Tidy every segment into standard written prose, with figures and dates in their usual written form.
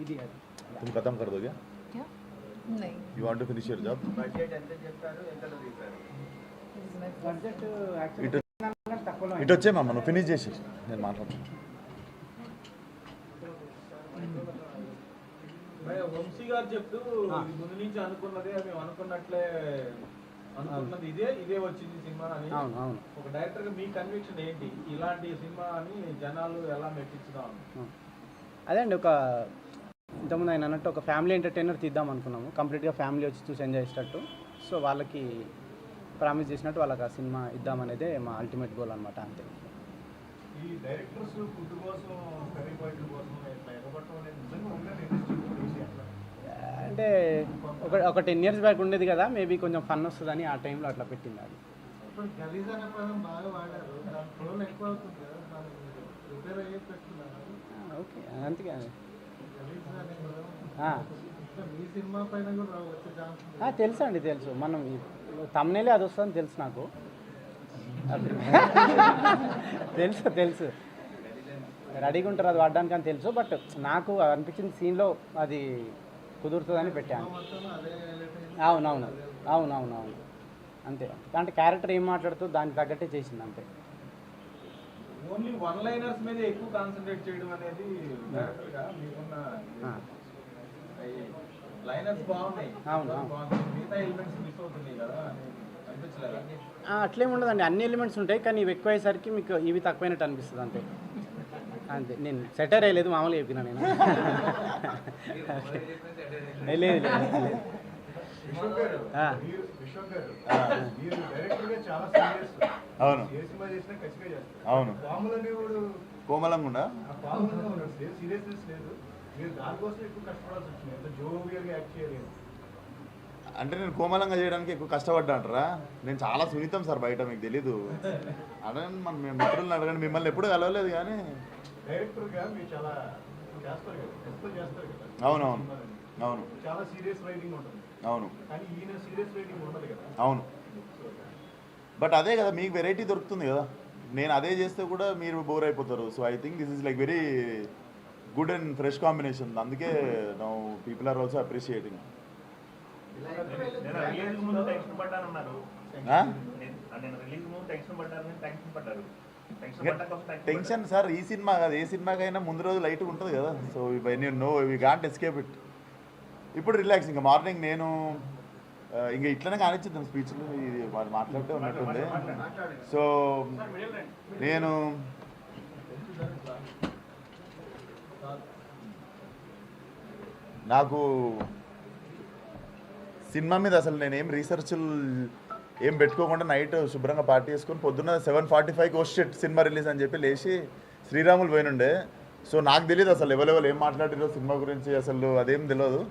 ఇది तुम खत्म कर दोगे क्या नहीं you want to finish your job budget ఇటు యాక్చువల్లీ తక్కువలో ఇటు వచ్చేమమ్మ నువ్వు ఫినిష్ చేసి నేను మాట్లాడుతాను. వంశీ గారు చెప్తూ ముందు నుంచి అనుకున్నదే మేము అనుకున్నట్లే అనుకున్నది ఇదే వచ్చింది సినిమా అని. అవును అవును ఒక డైరెక్టర్ గా మీ కన్విక్షన్ ఏంటి ఇలాంటి సినిమా అని జనాలు ఎలా మెప్పించుదాం? అదే అండి, ఒక ఇంతకుముందు ఆయన అన్నట్టు ఒక ఫ్యామిలీ ఎంటర్టైనర్ తీద్దాం అనుకున్నాము, కంప్లీట్గా ఫ్యామిలీ వచ్చి చూసి ఎంజాయ్ చేసేటట్టు. సో వాళ్ళకి ప్రామిస్ చేసినట్టు వాళ్ళకి ఆ సినిమా ఇద్దామనేదే మా అల్టిమేట్ గోల్ అనమాట. అంతే. ఈ డైరెక్టర్స్ ఫుడ్ కోసం కర్రీ పాయింట్ల కోసం ఎగబట్టడం అనేది నిజంగా ఉండేది ఇండస్ట్రీ అట్లా. అంటే ఒక 10 years బ్యాక్ ఉండేది కదా, మేబీ కొంచెం ఫన్ వస్తుందని ఆ టైంలో అట్లా పెట్టింది అది. ఇప్పుడు గలీజ్ అనే పదం బాగా వాడారు, దాని ఫ్లోలు ఎక్కువ అవుతుంది కదా, దాన్ని రిపేర్ అయ్యే పెట్టుకున్నారు. ఓకే, అందుకే గలీజ్ అనే పదం మీ సినిమా పైన కూడా వచ్చే ఛాన్స్ తెలుసు అండి, తెలుసు. మనం తమ్నేలే అది వస్తుందని తెలుసు నాకు. తెలుసు రెడీగా ఉంటారు అది వాడడానికి అని తెలుసు. బట్ నాకు అనిపించింది సీన్లో అది కుదురుతుందని పెట్టాను. అవునవును అంతే. అంటే క్యారెక్టర్ ఏం మాట్లాడుతూ దానికి తగ్గట్టే చేసింది అంతే. ఓన్లీ వన్ లైనర్స్ మీద ఎక్కువ కాన్సన్ట్రేట్ చేయడం అనేది డైరెక్టర్గా మీకున్న లైనర్స్ బాగున్నాయి. అవును. మిగతా ఎలిమెంట్స్ మిస్ అవుతున్నాయి కదా అనిపించలేదా? అట్లేం ఉండదండి, అన్ని ఎలిమెంట్స్ ఉంటాయి, కానీ ఇవి ఎక్కువ అయ్యేసరికి మీకు ఇవి తక్కువైనట్టు అనిపిస్తుంది అంతే. అంతే. నేను సెటర్ అయ్యలేదు, మామూలుగా చెప్పినా నేను. లేదు. అవును అవును కోమలంగా ఉండా అంటే నేను కోమలంగా చేయడానికి ఎక్కువ కష్టపడ్డా అంటారా? నేను చాలా సున్నితం సార్ బయట, మీకు తెలీదు. అడగండి మన మేము మిత్రులను అడగండి, మిమ్మల్ని ఎప్పుడు కలవలేదు కానీ. అవునవును అవును చాలా సీరియస్ రైటింగ్ ఉంటుంది అవును కానీ ఈయన సీరియస్ రైటింగ్ ఉండదు కదా. అవును. బట్ అదే కదా మీకు వెరైటీ దొరుకుతుంది కదా, నేను అదే చేస్తే కూడా మీరు బోర్ అయిపోతారు. So I think this is like very good and fresh combination. అందుకే now people are also appreciating. Tension sir ఈ సినిమా కాదు, ఏ సినిమాకైనా ముందు రోజు లైట్ ఉంటుంది కదా. So no we can't escape it. ఇప్పుడు రిలాక్స్, ఇంకా మార్నింగ్ నేను ఇంకా ఇట్లనే కానిచ్చిద్దాం స్పీచ్లు, ఇది వాళ్ళు మాట్లాడితే ఉన్నట్టుంది. సో నేను నాకు సినిమా మీద అసలు నేనేం రీసెర్చ్లు ఏం పెట్టుకోకుండా నైట్ శుభ్రంగా పార్టీ చేసుకొని పొద్దున్న 7:45కి షిట్ సినిమా రిలీజ్ అని చెప్పి లేచి శ్రీరాములు పోయినుండే. సో నాకు తెలియదు అసలు ఎవరెవరు ఏం మాట్లాడారో సినిమా గురించి, అసలు అదేం తెలియదు.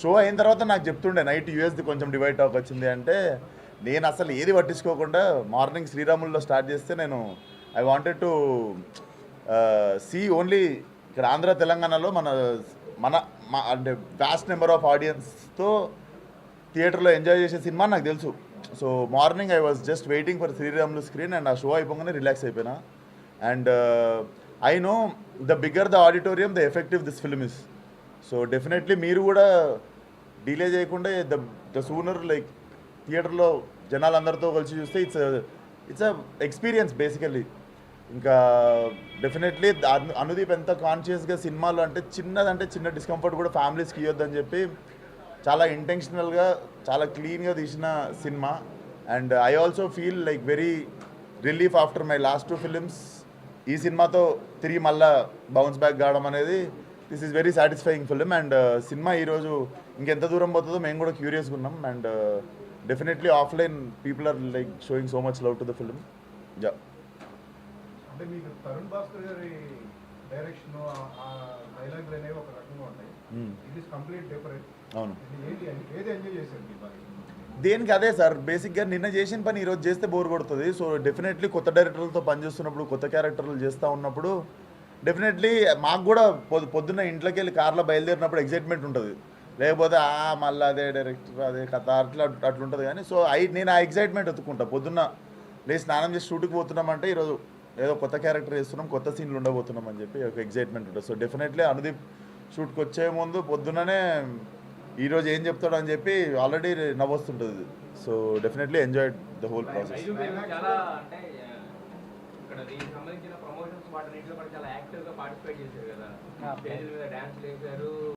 షో అయిన తర్వాత నాకు చెప్తుండే నైట్ యూఎస్ది కొంచెం డివైడ్ టాక్ వచ్చింది అంటే, నేను అసలు ఏది పట్టించుకోకుండా మార్నింగ్ శ్రీరాముల్లో స్టార్ట్ చేస్తే నేను I wanted to see only ఇక్కడ ఆంధ్ర తెలంగాణలో మన మన అంటే వ్యాస్ట్ నెంబర్ ఆఫ్ ఆడియన్స్తో థియేటర్లో ఎంజాయ్ చేసే సినిమా నాకు తెలుసు. So morning I was just waiting for Sriramulu screen and ఆ షో అయిపోగానే రిలాక్స్ అయిపోయినా. And I know the bigger the auditorium the effective this film is. So definitely మీరు కూడా డిలే చేయకుండా ద సూనర్ లైక్ థియేటర్లో జనాలందరితో కలిసి చూస్తే ఇట్స్ అ ఎక్స్పీరియన్స్ బేసికల్లీ. ఇంకా డెఫినెట్లీ అనుదీప్ ఎంత కాన్షియస్గా సినిమాలు అంటే చిన్న డిస్కంఫర్ట్ కూడా ఫ్యామిలీస్కి ఇవ్వద్దని చెప్పి చాలా ఇంటెన్షనల్గా చాలా క్లీన్గా తీసిన cinema. And I also feel like very relief after my last 2 films. ఈ సినిమాతో తిరిగి మళ్ళా బౌన్స్ బ్యాక్ కావడం అనేది this is very satisfying film. And cinema ఈరోజు ఇంకెంత దూరం పోతుందో మేము కూడా క్యూరియస్గా ఉన్నాం. And definitely offline people are like showing so much love to the film. Yeah. అంటే మీకు తరుణ్ భాస్కర్ గారి డైరెక్షన్ ఆ డైలాగులు అనేవి ఒక రకంగా ఉంటాయి, ఇట్ ఈస్ కంప్లీట్ డిఫరెంట్. అవును. ఏది ఎంజాయ్ చేశారు మీరు? దేనికి అదే సార్, బేసిక్గా నిన్న చేసిన పని ఈరోజు చేస్తే బోర్ కొడుతుంది. సో డెఫినెట్లీ కొత్త డైరెక్టర్లతో పనిచేస్తున్నప్పుడు కొత్త క్యారెక్టర్లు చేస్తూ ఉన్నప్పుడు డెఫినెట్లీ మాకు కూడా పొద్దున్న ఇంట్లోకి వెళ్ళి కార్లో బయలుదేరినప్పుడు ఎగ్జైట్మెంట్ ఉంటుంది. లేకపోతే మళ్ళీ అదే డైరెక్టర్ అదే కథ అట్లుంటుంది. కానీ సో నేను ఆ ఎగ్జైట్మెంట్ ఎత్తుకుంటా. పొద్దున్న లేచి స్నానం చేసి షూట్కి పోతున్నామంటే ఈరోజు ఏదో కొత్త క్యారెక్టర్ చేస్తున్నాం, కొత్త సీన్లు ఉండబోతున్నాం అని చెప్పి ఒక ఎగ్జైట్మెంట్ ఉంటుంది. సో డెఫినెట్లీ అనుదీప్ షూట్కి వచ్చే ముందు పొద్దుననే ఈరోజు ఏం చెప్తాడు అని చెప్పి ఆల్రెడీ నవ్వొస్తుంటుంది. So definitely enjoy the whole process. చాలా అంటే ఇక్కడ దీనికి సంబంధించిన ప్రమోషన్స్ వాటిలో కూడా చాలా యాక్టివ్గా పార్టిసిపేట్ చేశారు కదా, స్టేజ్ మీద డాన్స్ చేశారు.